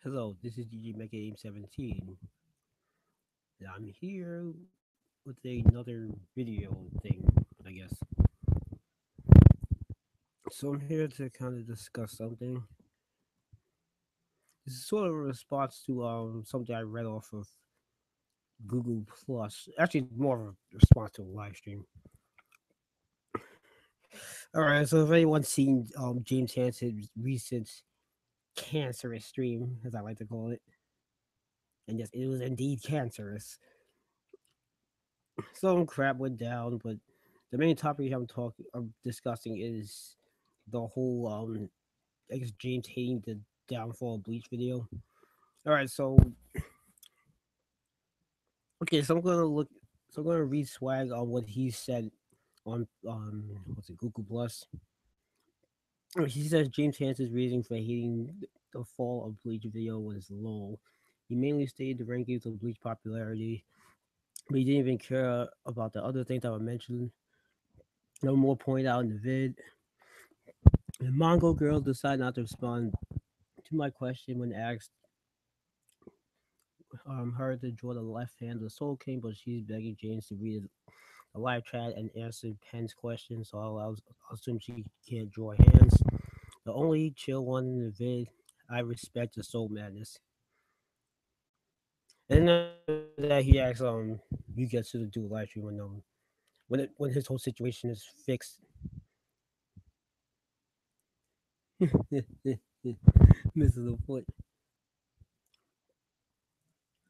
Hello, this is DJ Mega Game 17. I'm here with another video thing, I guess. So I'm here to kind of discuss something. This is sort of a response to something I read off of Google Plus. Actually, more of a response to a live stream. All right, so if anyone's seen James Hanson's recent cancerous stream, as I like to call it, and yes, it was indeed cancerous. Some crap went down, but the main topic I'm discussing is the whole I guess James hating the downfall of Bleach video. All right, so okay, so I'm gonna read swag on what he said on what's it Google Plus. He says James Hanson's reason for hating the fall of Bleach video was low. He mainly stated the rankings of Bleach popularity, but he didn't even care about the other things that were mentioned. No more pointed out in the vid. The Mongol girl decided not to respond to my question when asked her to draw the left hand of the Soul King, but she's begging James to read a live chat and answer Penn's question, so I'll assume she can't draw hands. The only chill one in the vid, I respect the soul madness. And then after that, he asks, you get to do a live stream when his whole situation is fixed. Misses the foot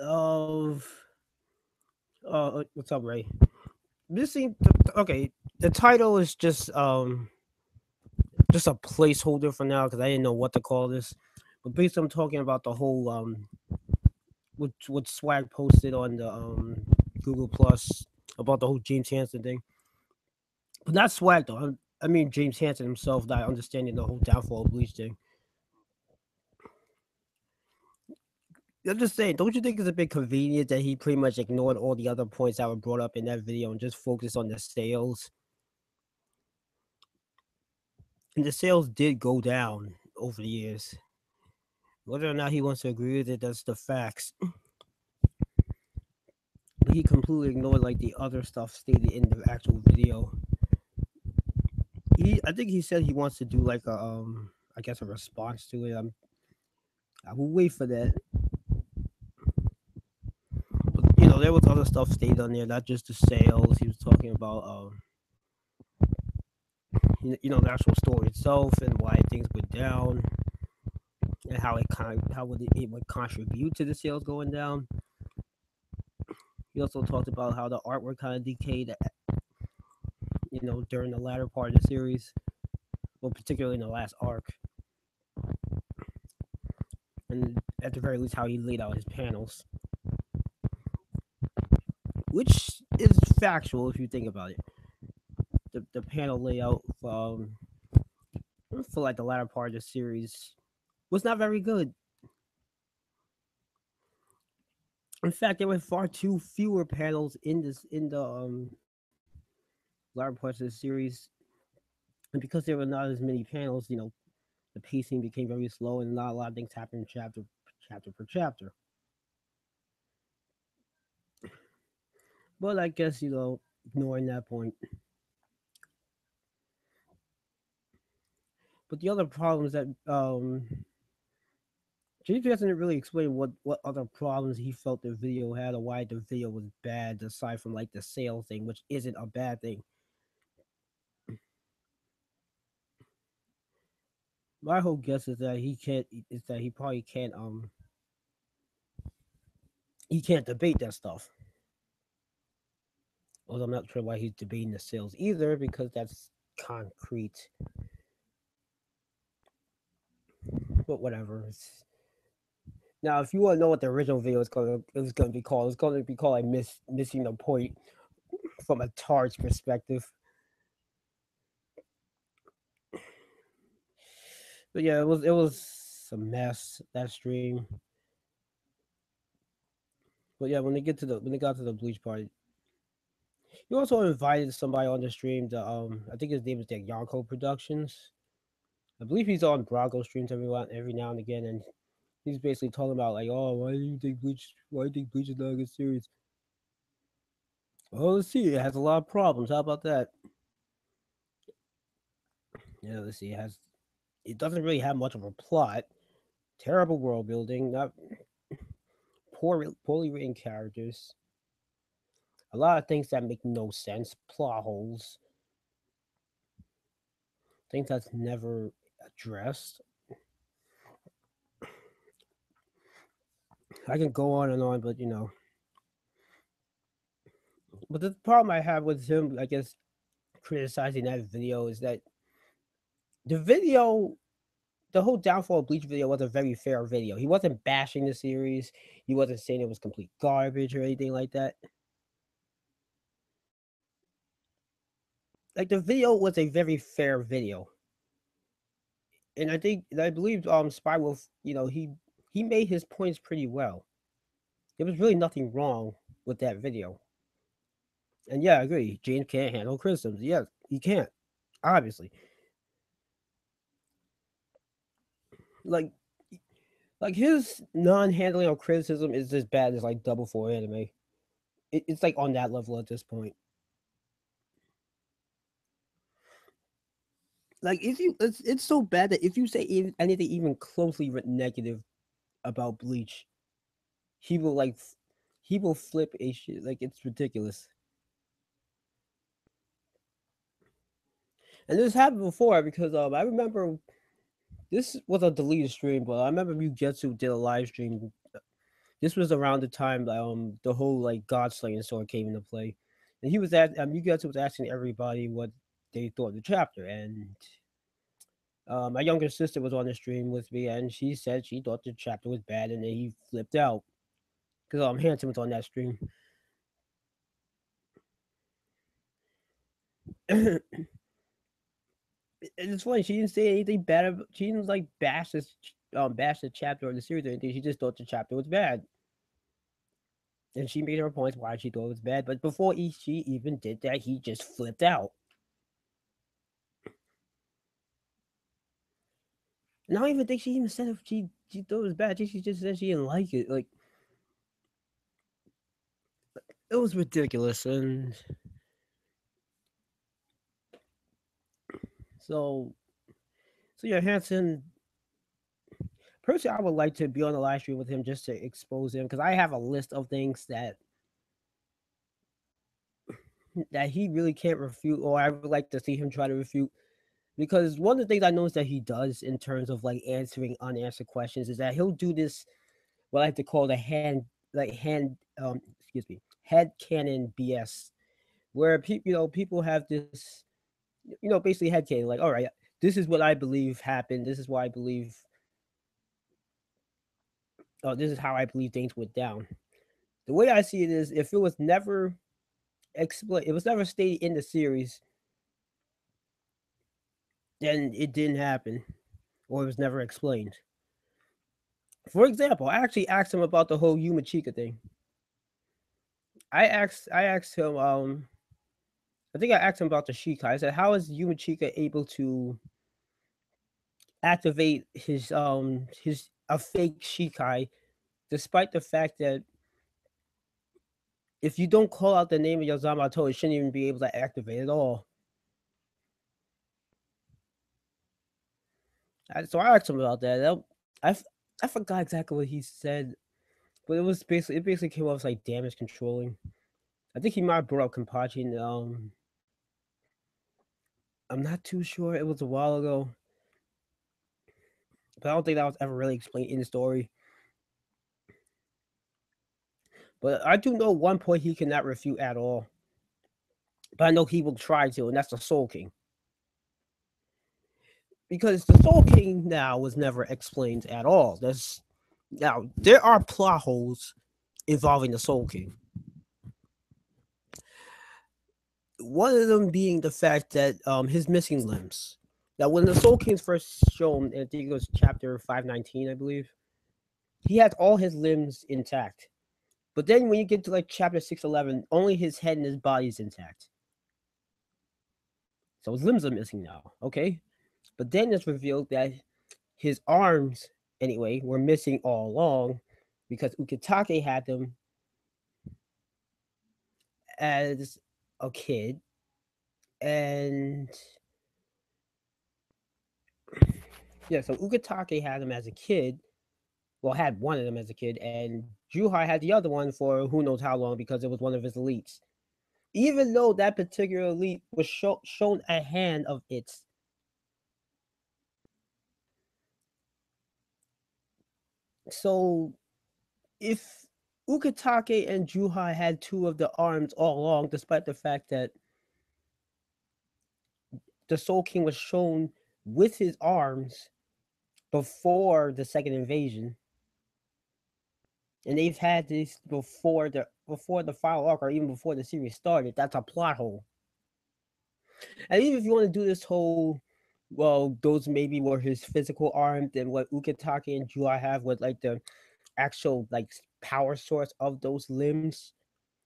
of what's up, Ray? This seems okay. The title is just a placeholder for now because I didn't know what to call this. But basically, I'm talking about the whole what Swag posted on the Google Plus about the whole James Hansen thing. But not Swag though. I mean James Hansen himself not understanding the whole downfall of Bleach thing. I'm just saying, don't you think it's a bit convenient that he pretty much ignored all the other points that were brought up in that video and just focused on the sales? And the sales did go down over the years. Whether or not he wants to agree with it, that's the facts. But he completely ignored like the other stuff stated in the actual video. I think he said he wants to do like a I guess a response to it. I will wait for that. But there was other stuff stated on there, not just the sales. He was talking about the actual story itself and why things went down and how it would contribute to the sales going down. He also talked about how the artwork kind of decayed, during the latter part of the series, well, particularly in the last arc, and at the very least, how he laid out his panels, which is factual if you think about it. The panel layout for like the latter part of the series was not very good. In fact, there were far too fewer panels in the latter parts of the series, and because there were not as many panels, the pacing became very slow, and not a lot of things happened chapter per chapter. But I guess ignoring that point. But the other problem is that JP doesn't really explain what other problems he felt the video had or why the video was bad, aside from like the sale thing, which isn't a bad thing. My whole guess is that he can't debate that stuff. Although I'm not sure why he's debating the sales either, because that's concrete. But whatever. Now, if you want to know what the original video is going to be called, it's going to be called like missing the point from a Targe perspective. But yeah, it was a mess that stream. But yeah, when they got to the Bleach part, you also invited somebody on the stream. I think his name is like Yonko Productions. I believe he's on Brago streams every now and again, and He's basically talking about like, oh, why do you think Bleach? Why do you think Bleach is not a good series? Oh, let's see. It has a lot of problems. How about that? Yeah, let's see. It has. It doesn't really have much of a plot. Terrible world building. Not poorly written characters. A lot of things that make no sense. Plot holes. Things that's never addressed. I can go on and on, but But the problem I have with him, I guess, criticizing that video is that the video, the whole downfall of Bleach video was a very fair video. He wasn't bashing the series. He wasn't saying it was complete garbage or anything like that. Like the video was a very fair video, and I believe Spy Wolf, he made his points pretty well. There was really nothing wrong with that video. And yeah, I agree. James can't handle criticisms. Yes, he can't. Obviously, like his non-handling of criticism is as bad as like Double Four anime. It's like on that level at this point. Like if you, it's so bad that if you say anything even closely negative about Bleach, he will like he will flip a shit. Like it's ridiculous. And this happened before because I remember this was a deleted stream, but I remember Mugetsu did a live stream. This was around the time the whole like God slaying sword came into play, and he was at Mugetsu was asking everybody what they thought of the chapter, and my younger sister was on the stream with me, and she said she thought the chapter was bad, and then he flipped out because Hanson was on that stream. And it's funny, she didn't say anything bad. She didn't like bash the chapter or the series or anything. She just thought the chapter was bad, and she made her points why she thought it was bad. But before she even did that, he just flipped out. And I don't even think she even said if she thought it was bad. She just said she didn't like it. Like it was ridiculous, and so yeah, Hanson. Personally, I would like to be on the live stream with him just to expose him because I have a list of things that he really can't refute, or I would like to see him try to refute. Because one of the things I noticed that he does in terms of like answering unanswered questions is that he'll do this what I like to call the head canon BS, where people have this basically head canon like, all right, this is what I believe happened. This is what I believe. This is how I believe things went down. The way I see it is, if it was never explained, it was never stated in the series, then it didn't happen, or it was never explained. For example, I actually asked him about the whole Yuma Chica thing. I asked him, I think I asked him about the Shikai. I said, how is Yuma Chica able to activate his a fake Shikai, despite the fact that if you don't call out the name of your Zamato, it shouldn't even be able to activate at all. So I asked him about that. I forgot exactly what he said, but it basically came off as like damage controlling. I think he might have brought up Kenpachi. And, I'm not too sure. It was a while ago, but I don't think that was ever really explained in the story. But I do know one point he cannot refute at all. But I know he will try to, and that's the Soul King. Because the Soul King now was never explained at all. There are plot holes involving the Soul King. One of them being the fact that his missing limbs. Now, when the Soul King's first shown, I think it was chapter 519, I believe, he had all his limbs intact. But then when you get to like chapter 611, only his head and his body is intact. So his limbs are missing now, okay? But then it's revealed that his arms anyway, were missing all along because Ukitake had them as a kid, and yeah, so Ukitake had them as a kid. Well, had one of them as a kid, and Juhai had the other one for who knows how long because it was one of his elites. Even though that particular elite was shown a hand of its. So if Ukitake and Juhai had two of the arms all along, despite the fact that the Soul King was shown with his arms before the second invasion, and they've had this before the final arc or even before the series started, that's a plot hole. And even if you want to do this whole, well, those maybe were his physical arms, and what Ukitake and Juhai have with like the actual like power source of those limbs.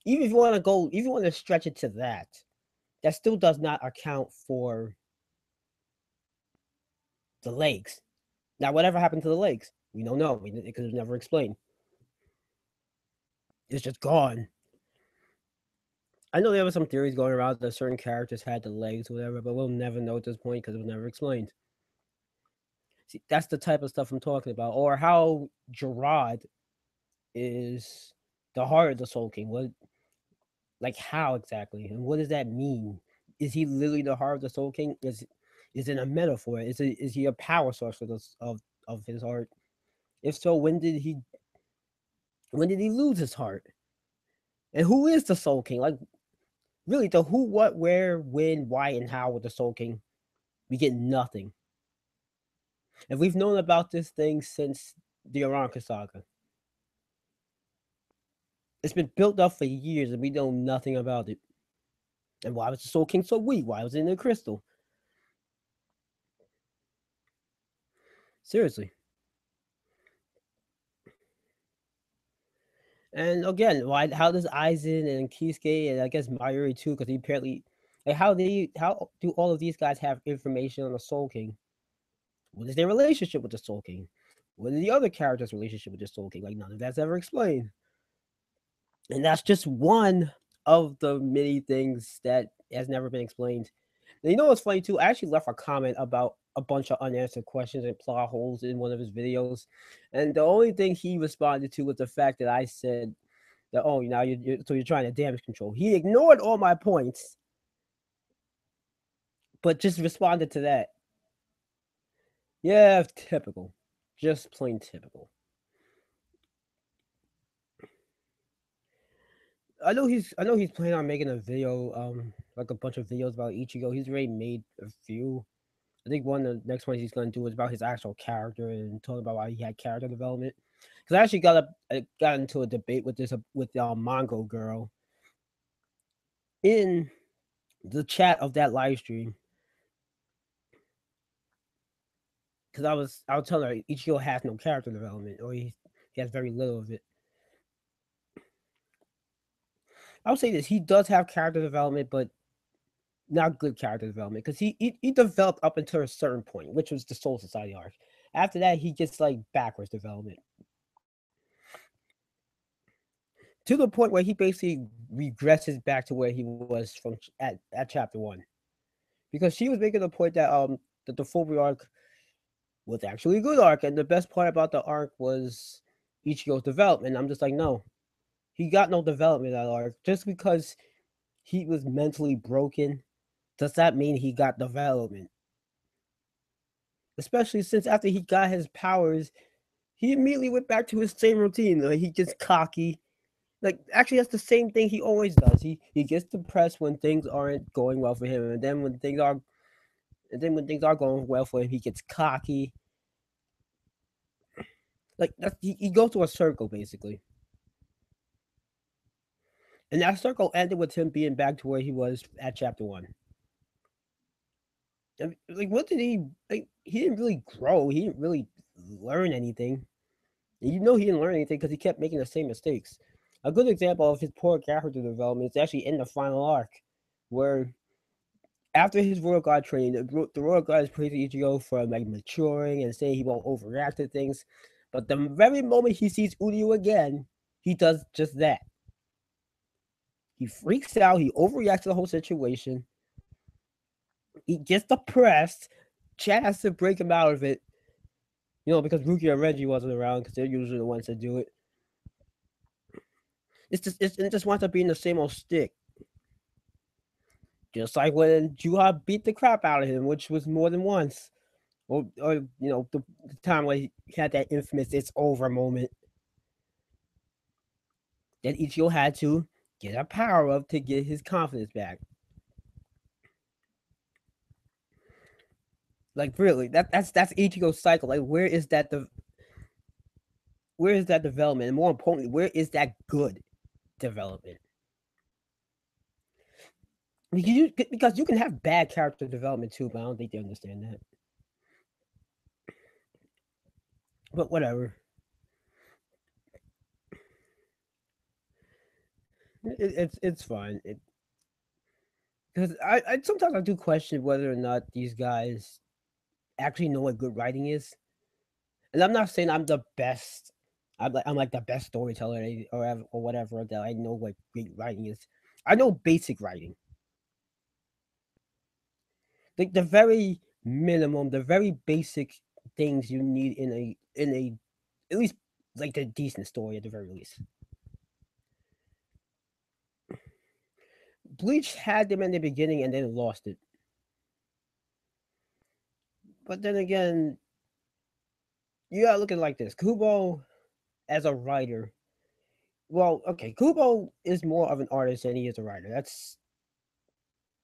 Even if you want to go, if you want to stretch it to that, that still does not account for the legs. Now, whatever happened to the legs, we don't know because it was never explained. It's just gone. I know there were some theories going around that certain characters had the legs, or whatever, but we'll never know at this point because it was never explained. See, that's the type of stuff I'm talking about, or how Gerard is the heart of the Soul King. What, like, how exactly, and what does that mean? Is he literally the heart of the Soul King? Is it a metaphor? Is he a power source for this of his heart? If so, when did he lose his heart? And who is the Soul King? Like, really, the who, what, where, when, why, and how with the Soul King, we get nothing. And we've known about this thing since the Aranka saga. It's been built up for years, and we know nothing about it. And why was the Soul King so weak? Why was it in the crystal? Seriously. And again, why? How does Aizen and Kisuke and I guess Mayuri too? Because he apparently, like, how do all of these guys have information on the Soul King? What is their relationship with the Soul King? What is the other character's relationship with the Soul King? Like, none of that's ever explained. And that's just one of the many things that has never been explained. And you know what's funny too? I actually left a comment about a bunch of unanswered questions and plot holes in one of his videos, and the only thing he responded to was the fact that I said that, oh, now so you're trying to damage control. He ignored all my points, but just responded to that. Yeah, typical, just plain typical. I know he's planning on making a video, like a bunch of videos about Ichigo. He's already made a few. I think one of the next ones he's gonna do is about his actual character and talking about why he had character development. Because I actually got into a debate with this with Mongo girl in the chat of that live stream. Because I was telling her Ichigo has no character development, or he has very little of it. I would say this: he does have character development, but not good character development because he developed up until a certain point, which was the Soul Society arc. After that, he gets like backwards development to the point where he basically regresses back to where he was from at chapter one, because she was making the point that the Fulbright arc was actually a good arc, and the best part about the arc was Ichigo's development. I'm just like, no, he got no development in that arc. Just because he was mentally broken, does that mean he got development? Especially since after he got his powers, he immediately went back to his same routine. Like, he gets cocky. Like, actually, that's the same thing he always does. He gets depressed when things aren't going well for him, and then when things are going well for him, he gets cocky. Like, he goes to a circle basically, and that circle ended with him being back to where he was at chapter one. Like, what did he like? He didn't really grow. He didn't really learn anything. And you know he didn't learn anything because he kept making the same mistakes. A good example of his poor character development is actually in the final arc, where After his Royal Guard training, the Royal Guard is praising Ichigo for like maturing and saying he won't overreact to things. But the very moment he sees Uryu again, he does just that. He freaks out. He overreacts to the whole situation. He gets depressed. Chad has to break him out of it. Because Ruki and Reggie wasn't around because they're usually the ones that do it. It just winds up being the same old stick. Just like when Juha beat the crap out of him, which was more than once. Or the time where he had that infamous "it's over" moment that Ichigo had to get a power up to get his confidence back. Like really, that's Ichigo's cycle. Like where is that development, and more importantly, where is that good development? Because you can have bad character development too, but I don't think they understand that. But whatever. It's fine. Because I sometimes I do question whether or not these guys actually know what good writing is. And I'm not saying I'm the best. I'm like the best storyteller or whatever that I know what great writing is. I know basic writing, like the very minimum, the very basic things you need in a at least like a decent story at the very least. Bleach had them in the beginning and then lost it. But then again, you gotta look at it like this: Kubo as a writer. Well, okay, Kubo is more of an artist than he is a writer.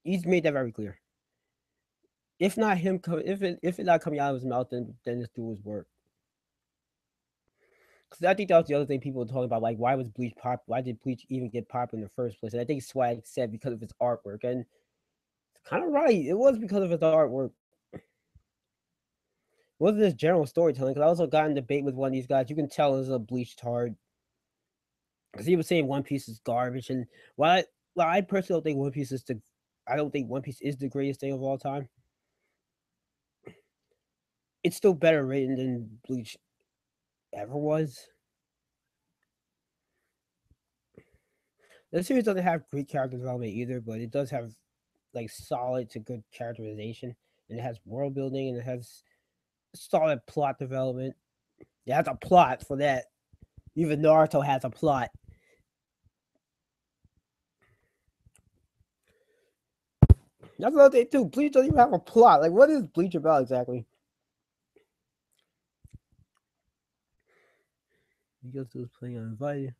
He's made that very clear. If not him, if it not coming out of his mouth, then it's through his work. Because I think that was the other thing people were talking about, like why was Bleach pop? Why did Bleach even get popular in the first place? And I think Swag said because of his artwork, and it's kind of right. It was because of his artwork. It wasn't this general storytelling. Because I also got in a debate with one of these guys. You can tell this is a Bleach hard because he was saying One Piece is garbage, and while I personally don't think One Piece is I don't think One Piece is the greatest thing of all time. It's still better written than Bleach ever was. The series doesn't have great character development either, but it does have like solid to good characterization, and it has world building, and it has solid plot development. It has a plot for that. Even Naruto has a plot. That's another thing too. Bleach doesn't even have a plot. Like, what is Bleach about exactly? He goes to his playing uninvited.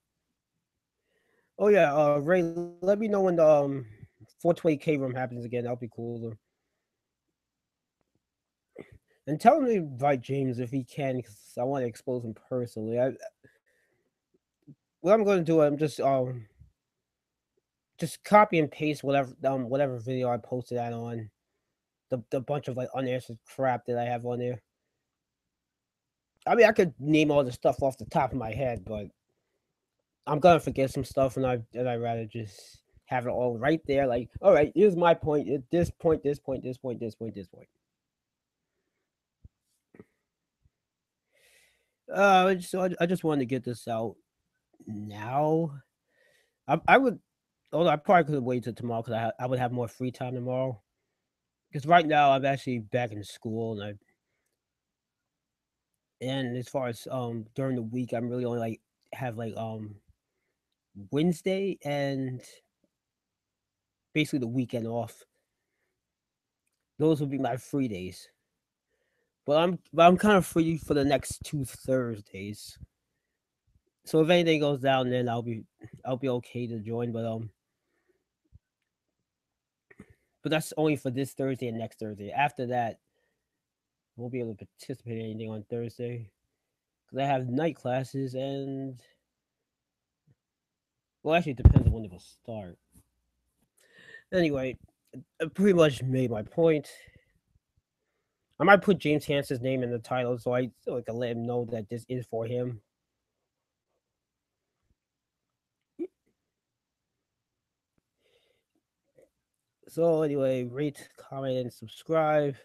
Oh yeah, Ray, let me know when the 420k room happens again. That'll be cool. And tell him to invite Jaymes if he can, because I want to expose him personally. What I'm going to do, I'm just copy and paste whatever video I posted that on the bunch of like unanswered crap that I have on there. I mean, I could name all the stuff off the top of my head, but I'm gonna forget some stuff, and I rather just have it all right there. Like, all right, here's my point. At this point, this point, this point, this point, this point. So I just wanted to get this out now. I would, although I probably could wait till tomorrow because I would have more free time tomorrow. Because right now I'm actually back in school, and as far as during the week, I'm really only like have like Wednesday and basically the weekend off. Those would be my free days. But I'm kind of free for the next 2 Thursdays. So if anything goes down, then I'll be okay to join. But that's only for this Thursday and next Thursday. After that, I won't be able to participate in anything on Thursday because I have night classes and well, actually, it depends on when it will start. Anyway, I pretty much made my point. I might put James Hanson's name in the title so I can let him know that this is for him. So anyway, rate, comment, and subscribe.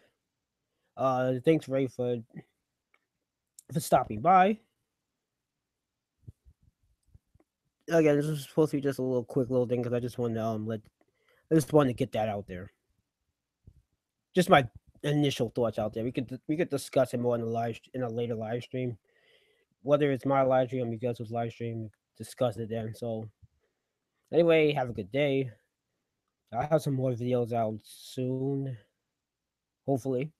Thanks Ray for stopping by. Again, this was supposed to be just a little quick little thing because I just wanted to I just wanted to get that out there. Just my initial thoughts out there. We could discuss it more in a later live stream, whether it's my live stream or you guys' live stream. Discuss it then. So anyway, have a good day. I'll have some more videos out soon, hopefully.